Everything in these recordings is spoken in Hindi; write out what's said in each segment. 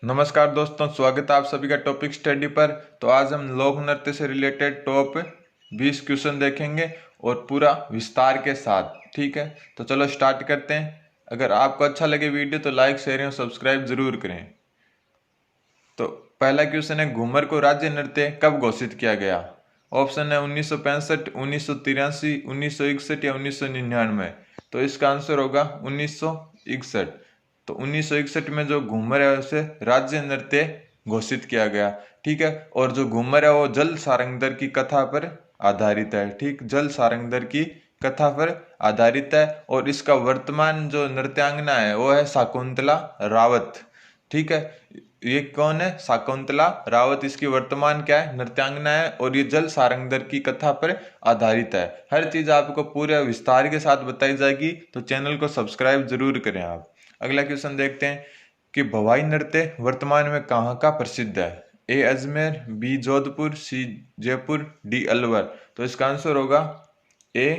नमस्कार दोस्तों, स्वागत है आप सभी का टॉपिक स्टडी पर। तो आज हम लोक नृत्य से रिलेटेड टॉप 20 क्वेश्चन देखेंगे और पूरा विस्तार के साथ। ठीक है, तो चलो स्टार्ट करते हैं। अगर आपको अच्छा लगे वीडियो तो लाइक शेयर और सब्सक्राइब जरूर करें। तो पहला क्वेश्चन है, घूमर को राज्य नृत्य कब घोषित किया गया? ऑप्शन है 1965, 1983, 1961 या 1999। तो इसका आंसर होगा 1961। तो 1961 में जो घूमर है उसे राज्य नृत्य घोषित किया गया। ठीक है, और जो घूमर है वो जल सारंगधर की कथा पर आधारित है। ठीक, जल सारंगधर की कथा पर आधारित है और इसका वर्तमान जो नृत्यांगना है वो है शकुंतला रावत। ठीक है, ये कौन है? शकुंतला रावत इसकी वर्तमान क्या है? नृत्यांगना है और ये जल सारंगधर की कथा पर आधारित है। हर चीज आपको पूरे विस्तार के साथ बताई जाएगी, तो चैनल को सब्सक्राइब जरूर करें आप। अगला क्वेश्चन देखते हैं कि भवाई नृत्य वर्तमान में कहाँ का प्रसिद्ध है? ए अजमेर, बी जोधपुर, सी जयपुर, डी अलवर। तो इसका आंसर होगा ए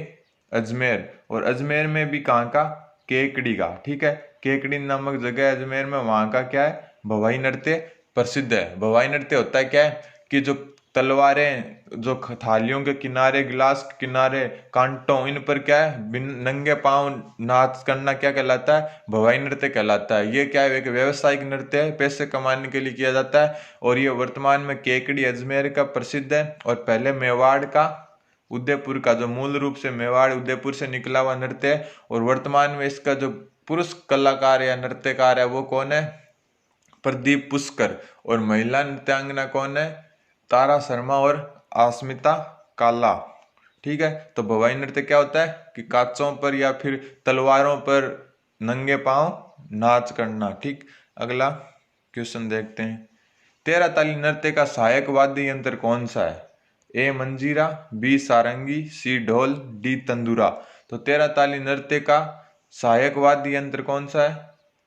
अजमेर। और अजमेर में भी कहाँ का? केकड़ी का। ठीक है, केकड़ी नामक जगह है अजमेर में, वहाँ का क्या है? भवाई नृत्य प्रसिद्ध है। भवाई नृत्य होता है क्या है कि जो तलवारें, जो थालियों के किनारे, गिलास के किनारे, कांटों, इन पर क्या है नंगे पांव नाच करना क्या कहलाता है? भवाई नृत्य कहलाता है। ये क्या है? एक व्यवसायिक नृत्य है, पैसे कमाने के लिए किया जाता है और ये वर्तमान में केकड़ी अजमेर का प्रसिद्ध है। और पहले मेवाड़ का, उदयपुर का, जो मूल रूप से मेवाड़ उदयपुर से निकला हुआ नृत्य है। और वर्तमान में इसका जो पुरुष कलाकार या नृत्यकार है वो कौन है? प्रदीप पुष्कर। और महिला नृत्यांगना कौन है? तारा शर्मा और आस्मिता काला। ठीक है, तो भवाई नृत्य क्या होता है कि कांचों पर या फिर तलवारों पर नंगे पांव नाच करना। ठीक, अगला क्वेश्चन देखते हैं। तेरह ताली नृत्य का सहायक वाद्य यंत्र कौन सा है? ए मंजीरा, बी सारंगी, सी ढोल, डी तंदूरा। तो तेरह ताली नृत्य का सहायक वाद्य यंत्र कौन सा है?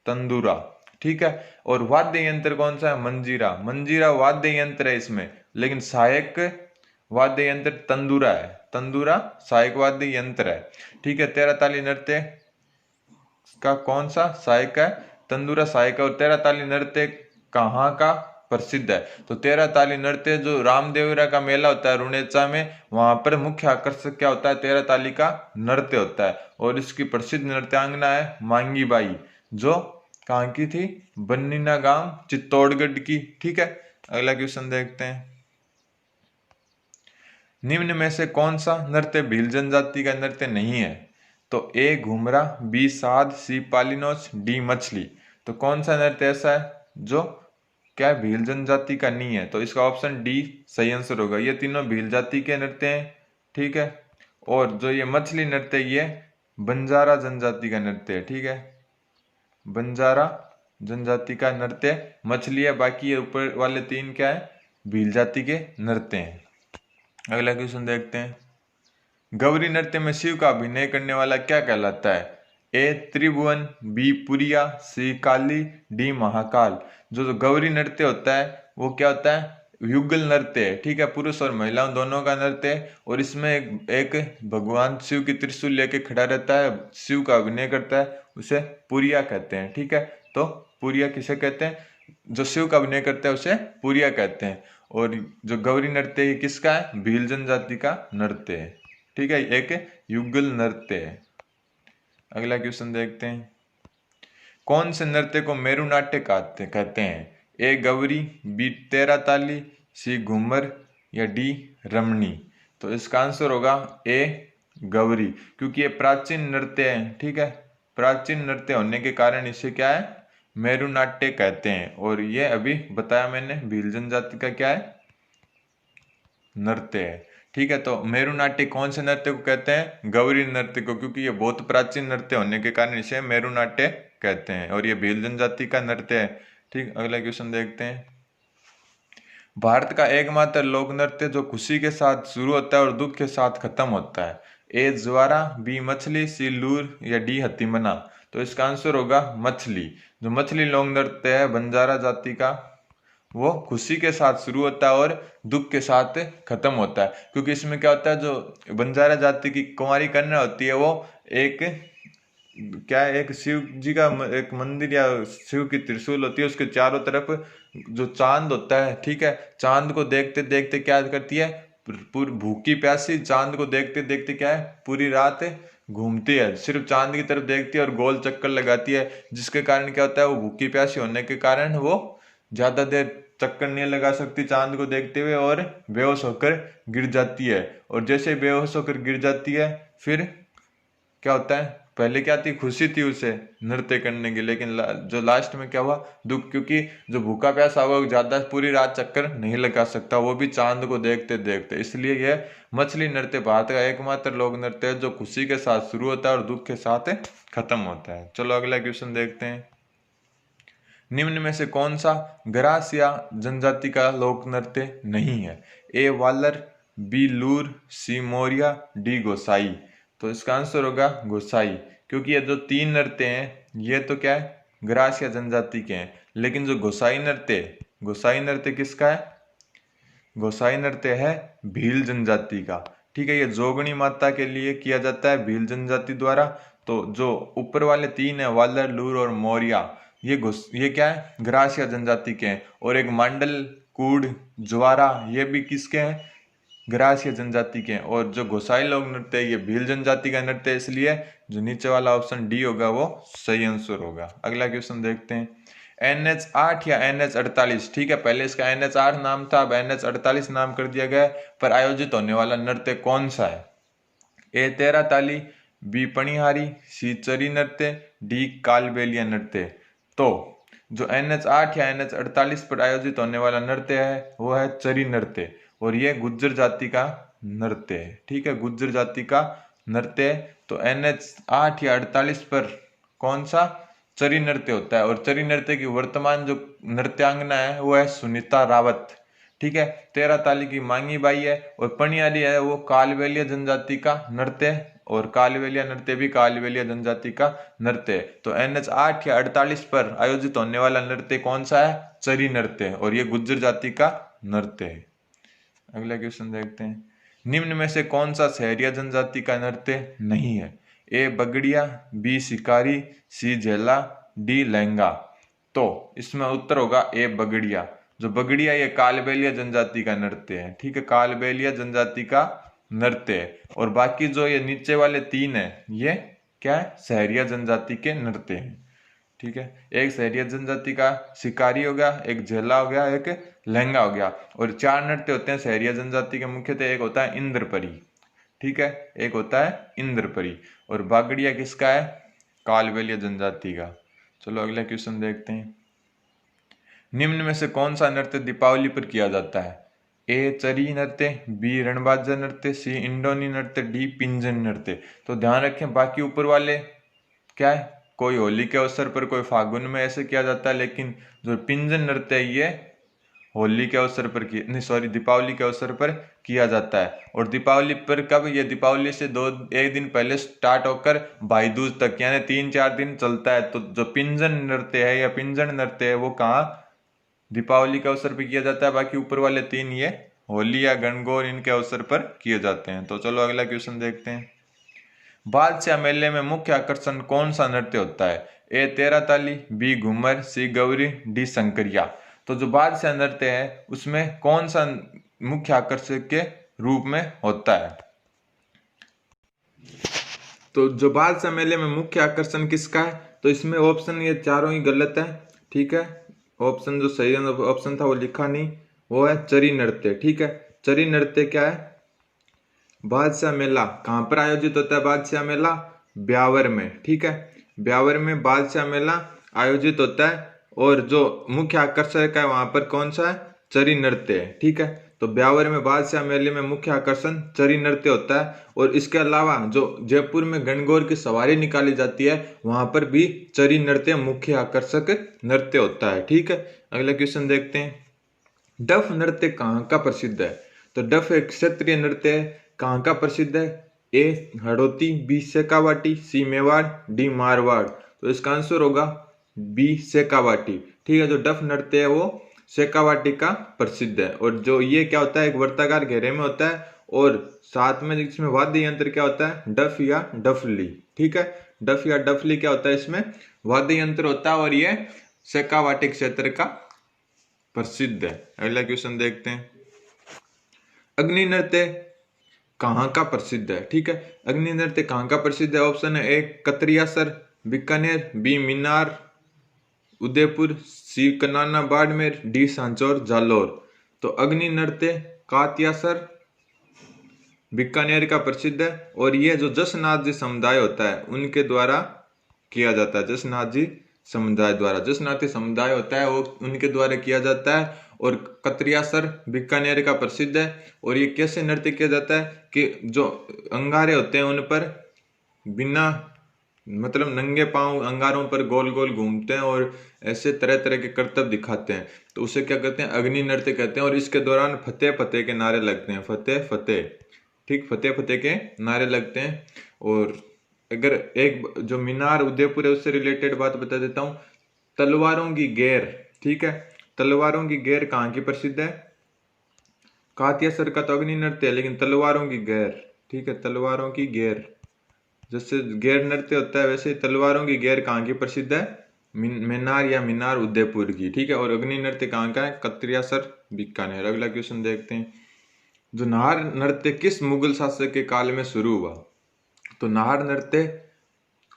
तंदूरा। ठीक है, और वाद्य यंत्र कौन सा है? मंजीरा। मंजीरा वाद्य यंत्र है इसमें, लेकिन सहायक वाद्य यंत्र तंदूरा है। तंदूरा सहायक वाद्य यंत्र है। ठीक है, तेरह ताली नृत्य का कौन सा सहायक है? तंदूरा सहायक है। और तेरह ताली नृत्य कहाँ का प्रसिद्ध है? तो तेरह ताली नृत्य जो रामदेवरा का मेला होता है रुणेचा में, वहां पर मुख्य आकर्षक क्या होता है? तेरह ताली का नृत्य होता है। और इसकी प्रसिद्ध नृत्यांगना है मांगी बाई, जो कहाँ की थी? बन्नीना गांव चित्तौड़गढ़ की। ठीक है, अगला क्वेश्चन देखते हैं। निम्न में से कौन सा नृत्य भील जनजाति का नृत्य नहीं है? तो ए घुमरा, बी साध, सी पालिनोच, डी मछली। तो कौन सा नृत्य ऐसा है जो क्या भील जनजाति का नहीं है? तो इसका ऑप्शन डी सही आंसर होगा। ये तीनों भील जाति के नृत्य हैं। ठीक है, और जो ये मछली नृत्य ये बंजारा जनजाति का नृत्य है। ठीक है, बंजारा जनजाति का नृत्य मछली है, बाकी ये ऊपर वाले तीन क्या है? भील जाति के नृत्य हैं। अगला क्वेश्चन देखते हैं। गौरी नृत्य में शिव का अभिनय करने वाला क्या कहलाता है? ए त्रिभुवन, बी पुरिया, सी काली, डी महाकाल। जो गौरी नृत्य होता है वो क्या होता है? युगल नृत्य है। ठीक है, पुरुष और महिलाओं दोनों का नृत्य है और इसमें एक भगवान शिव की त्रिशूल लेके खड़ा रहता है, शिव का अभिनय करता है, उसे पुरिया कहते हैं। ठीक है, तो पुरिया किसे कहते हैं? जो शिव का अभिनय करता है उसे पुरिया कहते हैं। और जो गौरी नृत्य है किसका है? भील जनजाति का नृत्य है। ठीक है, एक युगल नृत्य है। अगला क्वेश्चन देखते हैं। कौन से नृत्य को मेरू नाट्य कहते हैं? ए गौरी, बी तेरह ताली, सी घूमर या डी रमणी। तो इसका आंसर होगा ए गौरी, क्योंकि ये प्राचीन नृत्य है। ठीक है, प्राचीन नृत्य होने के कारण इसे क्या है? मेरू नाट्य कहते हैं। और ये अभी बताया मैंने भील जनजाति का क्या है? नृत्य है। ठीक है, तो मेरू नाट्य कौन से नृत्य को कहते हैं? गौरी नृत्य को, क्योंकि ये बहुत प्राचीन नृत्य होने के कारण इसे मेरू नाट्य कहते हैं और ये भील जनजाति का नृत्य है। ठीक, अगला क्वेश्चन देखते हैं। भारत का एकमात्र लोक नृत्य जो खुशी के साथ शुरू होता है और दुख के साथ खत्म होता है? ए ज्वारा, बी मछली, सी लूर या डी हत्तीमना। तो इसका आंसर होगा मछली। जो मछली लोक नृत्य है बंजारा जाति का, वो खुशी के साथ शुरू होता है और दुख के साथ खत्म होता है। क्योंकि इसमें क्या होता है, जो बंजारा जाति की कुंवारी कन्या होती है वो एक क्या है, एक शिव जी का एक मंदिर या शिव की त्रिशूल होती है, उसके चारों तरफ जो चांद होता है, ठीक है, चांद को देखते देखते क्या करती है, पूरी भूखी प्यासी चांद को देखते देखते क्या है, पूरी रात घूमती है, सिर्फ चांद की तरफ देखती है और गोल चक्कर लगाती है, जिसके कारण क्या होता है, वो भूखी प्यासी होने के कारण वो ज्यादा देर चक्कर नहीं लगा सकती चांद को देखते हुए और बेहोश होकर गिर जाती है। और जैसे बेहोश होकर गिर जाती है, फिर क्या होता है, पहले क्या थी, खुशी थी उसे नृत्य करने की, लेकिन जो लास्ट में क्या हुआ, दुख, क्योंकि जो भूखा प्यासा हुआ वो ज्यादा पूरी रात चक्कर नहीं लगा सकता, वो भी चांद को देखते देखते। इसलिए यह मछली नृत्य भारत का एकमात्र लोक नृत्य है जो खुशी के साथ शुरू होता है और दुख के साथ खत्म होता है। चलो अगला क्वेश्चन देखते हैं। निम्न में से कौन सा ग्रासिया जनजाति का लोक नृत्य नहीं है? ए वालर, बी लूर, सी मोरिया, डी गोसाई। तो इसका आंसर होगा गोसाई, क्योंकि ये जो तीन नृत्य हैं ये तो क्या है, ग्रासिया जनजाति के हैं, लेकिन जो गोसाई नृत्य किसका है? गोसाई नृत्य है भील जनजाति का। ठीक है, ये जोगणी माता के लिए किया जाता है भील जनजाति द्वारा। तो जो ऊपर वाले तीन है, वालर, लूर और मौर्या, ये क्या है, ग्रासिया जनजाति के हैं। और एक मांडल, कूड़, ज्वारा, ये भी किसके हैं, ग्रासिया जनजाति के हैं। और जो गोसाई लोक नृत्य है ये भील जनजाति का नृत्य है, इसलिए जो नीचे वाला ऑप्शन डी होगा वो सही आंसर होगा। अगला क्वेश्चन देखते हैं। NH8 या NH48, ठीक है, पहले इसका NH8 नाम था, अब NH48 नाम कर दिया गया, पर आयोजित होने वाला नृत्य कौन सा है? ए तेरा ताली, बी पणिहारी, सी चरी नृत्य, डी कालबेलिया नृत्य। तो जो NH8 या NH48 पर आयोजित होने वाला नृत्य है वो है चरी नृत्य, और ये गुज्जर जाति का नृत्य है। ठीक है, गुज्जर जाति का नृत्य है। तो NH8 या 48 पर कौन सा चरी नृत्य होता है, और चरी नृत्य की वर्तमान जो नृत्यांगना है वो है सुनीता रावत। ठीक है, तेरा ताली की मांगी बाई है, और पणियारी है वो कालबेलिया जनजाति का नृत्य है, और कालबेलिया नृत्य भी कालबेलिया जनजाति का नृत्य है। तो NH8 या 48 पर आयोजित होने वाला नृत्य कौन सा है? चरी नृत्य है, और ये गुज्जर जाति का नृत्य है। अगला क्वेश्चन देखते हैं। निम्न में से कौन सा सहरिया जनजाति का नृत्य नहीं है? ए बगड़िया, बी शिकारी, सी झेला, डी लहंगा। तो इसमें उत्तर होगा ए बगड़िया। जो बगड़िया ये कालबेलिया जनजाति का नृत्य है। ठीक है, कालबेलिया जनजाति का नृत्य है। और बाकी जो ये नीचे वाले तीन है ये क्या है? सहरिया जनजाति के नृत्य हैं। ठीक है, एक सहरिया जनजाति का शिकारी हो गया, एक झेला हो गया, एक लहंगा हो गया। और चार नृत्य होते हैं सहरिया जनजाति के मुख्यतः, एक होता है इंद्रपरी। ठीक है, एक होता है इंद्रपरी, और बागड़िया किसका है? कालबेलिया जनजाति का। चलो अगला क्वेश्चन देखते हैं। निम्न में से कौन सा नृत्य दीपावली पर किया जाता है? ए चरी नृत्य, बी रणबाजा नृत्य, सी इंडोनी नृत्य, डी पिंजन नृत्य। तो ध्यान रखें, बाकी ऊपर वाले क्या है, कोई होली के अवसर पर, कोई फागुन में ऐसे किया जाता है, लेकिन जो पिंजन नृत्य है ये होली के अवसर पर दीपावली के अवसर पर किया जाता है। और दीपावली पर कब? ये दीपावली से एक दिन पहले स्टार्ट होकर भाई दूज तक, यानी 3-4 दिन चलता है। तो जो पिंजन नृत्य है या पिंजन नृत्य है वो कहाँ? दीपावली के अवसर पर किया जाता है। बाकी ऊपर वाले तीन ये होली या गणगौर इनके अवसर पर किए जाते हैं। तो चलो अगला क्वेश्चन देखते हैं। बादशाह मेले में मुख्य आकर्षण कौन सा नृत्य होता है? ए तेरा ताली, बी घूमर, सी गौरी, डी शंकरिया। तो जो बादशाह नृत्य है उसमें कौन सा मुख्य आकर्षक के रूप में होता है? तो जो बादशाह मेले में मुख्य आकर्षण किसका है? तो इसमें ऑप्शन ये चारों ही गलत है। ठीक है, ऑप्शन जो सही ऑप्शन था वो लिखा नहीं, वो है चरी नृत्य। ठीक है, चरी नृत्य क्या है? बादशाह मेला कहाँ पर आयोजित होता है? बादशाह मेला ब्यावर में। ठीक है, ब्यावर में बादशाह मेला आयोजित होता है, और जो मुख्य आकर्षक है वहां पर कौन सा है? चरी नृत्य है। ठीक है, तो ब्यावर में बादशाह मेले में मुख्य आकर्षण चरी नृत्य होता है। और इसके अलावा जो जयपुर में गणगौर की सवारी निकाली जाती है वहां पर भी चरी नृत्य मुख्य आकर्षक नृत्य होता है। ठीक है, अगला क्वेश्चन देखते हैं। डफ नृत्य कहाँ का प्रसिद्ध है? तो डफ एक क्षेत्रीय नृत्य है, कहाँ का प्रसिद्ध है? ए हड़ौती, बी शेखावाटी, सी मेवाड़, डी मारवाड़। तो इसका आंसर होगा बी शेखावाटी। ठीक है, जो डफ नृत्य है वो शेखावाटी का प्रसिद्ध है। और जो ये क्या होता है, एक वर्ताकार घेरे में होता है, और साथ में इसमें वाद्य यंत्र क्या होता है? डफ या डफली। ठीक है, डफ या डफली क्या होता है, इसमें वाद्य यंत्र होता है और ये शेखावाटी क्षेत्र का प्रसिद्ध है। अगला क्वेश्चन देखते हैं, अग्नि नृत्य कहाँ का प्रसिद्ध है। ठीक है, अग्नि नृत्य कहाँ का प्रसिद्ध है। ऑप्शन है ए कतरियासर बीकानेर, बी मीनार उदयपुर, सी कनाना बाड़मेर, डी सांचौर जालोर। तो अग्नि नृत्य कातियासर बीकानेर का प्रसिद्ध है और ये जो जसनाथ जी समुदाय होता है उनके द्वारा किया जाता है। जसनाथ जी समुदाय द्वारा, जसनाथी समुदाय होता है वो उनके द्वारा किया जाता है। और कतरियासर बीकानेर का प्रसिद्ध है। और ये कैसे नृत्य किया जाता है कि जो अंगारे होते हैं उन पर बिना मतलब नंगे पांव अंगारों पर गोल गोल घूमते हैं और ऐसे तरह तरह के करतब दिखाते हैं, तो उसे क्या कहते हैं, अग्नि नृत्य कहते हैं। और इसके दौरान फतेह फतेह के नारे लगते हैं, फतेह फतेह, ठीक, फतेह फतेह के नारे लगते हैं। और अगर एक जो मीनार उदयपुर है उससे रिलेटेड बात बता देता हूँ, तलवारों की गेर, ठीक है, तलवारों की गेर कहाँ की प्रसिद्ध है। कातियासर का तो अग्नि नृत्य है, लेकिन तलवारों की गेर, ठीक है, तलवारों की गेर, जैसे गेर नृत्य होता है वैसे तलवारों की गेर कहाँ की प्रसिद्ध है, मीनार या मीनार उदयपुर की, ठीक है। और अग्नि नृत्य कहाँ का है, कतरियासर बीकानेर। अगला क्वेश्चन देखते हैं, जो नार नृत्य किस मुगल शासक के काल में शुरू हुआ। तो नार नृत्य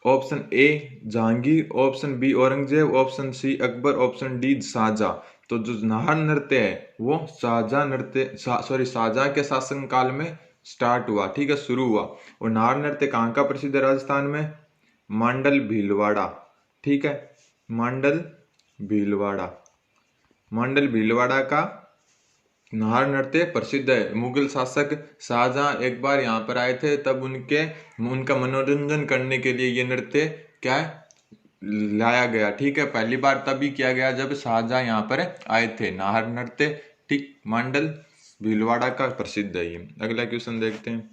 option A Jahangir, option B Aurangzeb, option C Akbar, option D Shahjahan. तो जो नार नृत्य है वो शाहजहां के शासन काल में स्टार्ट हुआ, ठीक है, शुरू हुआ। और नार नृत्य कहाँ का प्रसिद्ध है, राजस्थान में मांडल भीलवाड़ा, ठीक है, मांडल भीलवाड़ा, मांडल भीलवाड़ा का नार नृत्य प्रसिद्ध है। मुगल शासक शाहजहां एक बार यहाँ पर आए थे, तब उनका मनोरंजन करने के लिए ये नृत्य क्या लाया गया, ठीक है, पहली बार तभी किया गया जब शाहजहां यहाँ पर आए थे। नार नृत्य, ठीक, मांडल भीलवाड़ा का प्रसिद्ध है ये। अगला क्वेश्चन देखते हैं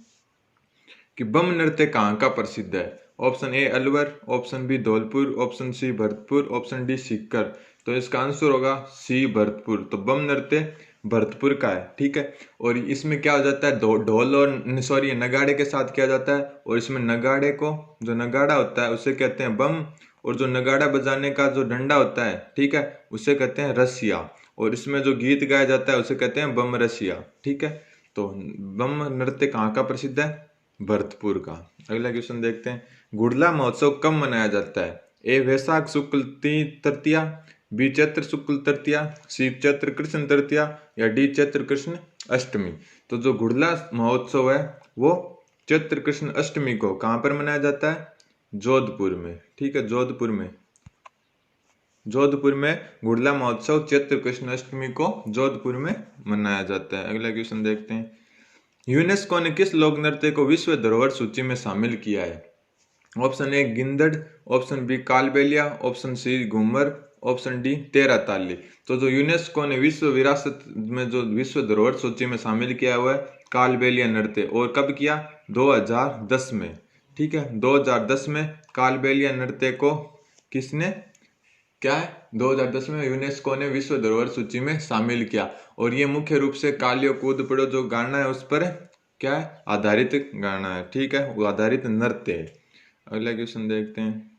कि बम नृत्य कहाँ का प्रसिद्ध है। Option A Alwar, option B Dholpur, option C Bharatpur, option D Sikar. तो इसका आंसर होगा सी भरतपुर। तो बम नृत्य भरतपुर का है, ठीक है। और इसमें क्या हो जाता है, ढोल और सॉरी नगाड़े के साथ किया जाता है। और इसमें नगाड़े को, जो नगाड़ा होता है उसे कहते हैं बम, और जो नगाड़ा बजाने का जो डंडा होता है, ठीक है, उसे कहते हैं रसिया। और इसमें जो गीत गाया जाता है उसे कहते हैं बम रसिया, ठीक है। तो बम नृत्य कहाँ का प्रसिद्ध है, भरतपुर का। अगला क्वेश्चन देखते हैं, गुड़ला महोत्सव कब मनाया जाता है। ए वैशाख शुक्ल तृतीया, बी चैत्र शुक्ल तृतीया, सी चैत्र कृष्ण तृतीया, या डी चैत्र कृष्ण अष्टमी। तो जो गुड़ला महोत्सव है वो चैत्र कृष्ण अष्टमी को कहाँ पर मनाया जाता है, जोधपुर में, ठीक है, जोधपुर में, जोधपुर में गुड़ला महोत्सव चैत्र कृष्ण अष्टमी को जोधपुर में मनाया जाता है। अगला क्वेश्चन देखते हैं, यूनेस्को ने किस लोक नृत्य को विश्व धरोहर सूची में शामिल किया है। Option A Gindad, option B Kalbelia, option C Ghoomar, option D Terah Taali. तो जो यूनेस्को ने विश्व विरासत में जो विश्व धरोहर सूची में शामिल किया हुआ है कालबेलिया नृत्य, और कब किया, 2010 में, ठीक है, 2010 में कालबेलिया नृत्य को किसने क्या है, 2010 में यूनेस्को ने विश्व धरोहर सूची में शामिल किया। और ये मुख्य रूप से कालियो कूद पड़ो जो गाना है उस पर क्या है, आधारित गाना है, ठीक है, वो आधारित नृत्य है। अगला क्वेश्चन देखते हैं,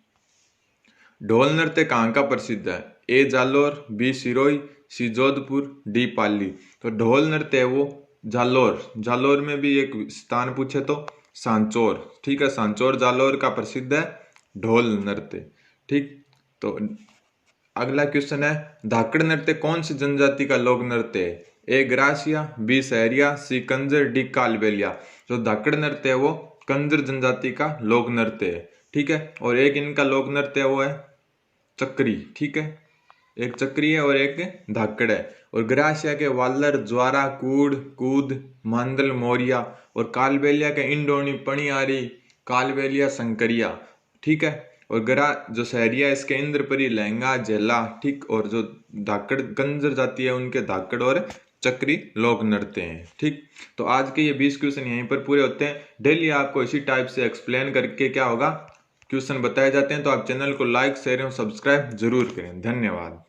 ढोल नृत्य कहाँ का प्रसिद्ध है। ए जालोर, बी सिरोही, सी जोधपुर, डी पाली। तो ढोल नृत्य है वो जालोर, जालोर में भी एक स्थान पूछे तो सांचौर, ठीक है, सांचौर जालोर का प्रसिद्ध है ढोल नृत्य, ठीक। तो अगला क्वेश्चन है, धाकड़ नृत्य कौन सी जनजाति का लोक नृत्य है। ए ग्रासिया, बी सहरिया, सी कंजर, डी कालबेलिया। जो धाकड़ नृत्य है वो कंजर जनजाति का लोक नृत्य है, ठीक है। और एक इनका लोक नृत्य है वो है चक्री, ठीक है, एक चक्री है और एक धाकड़ है। और ग्रासिया के वालर, ज्वारा, कूड़, कूद, मांदल, मोरिया। और कालबेलिया के इंडोनी, पणियारी, कालबेलिया, संकरिया, ठीक है। और गरा जो सहरिया इसके इंद्रपरी, लहंगा, झेला, ठीक। और जो धाकड़ कंजर जाती है उनके धाकड़ और चक्री लोक नृत्य हैं, ठीक। तो आज के ये 20 क्वेश्चन यहीं पर पूरे होते हैं। डेली आपको इसी टाइप से एक्सप्लेन करके क्या होगा, क्वेश्चन बताए जाते हैं। तो आप चैनल को लाइक, शेयर और सब्सक्राइब जरूर करें। धन्यवाद।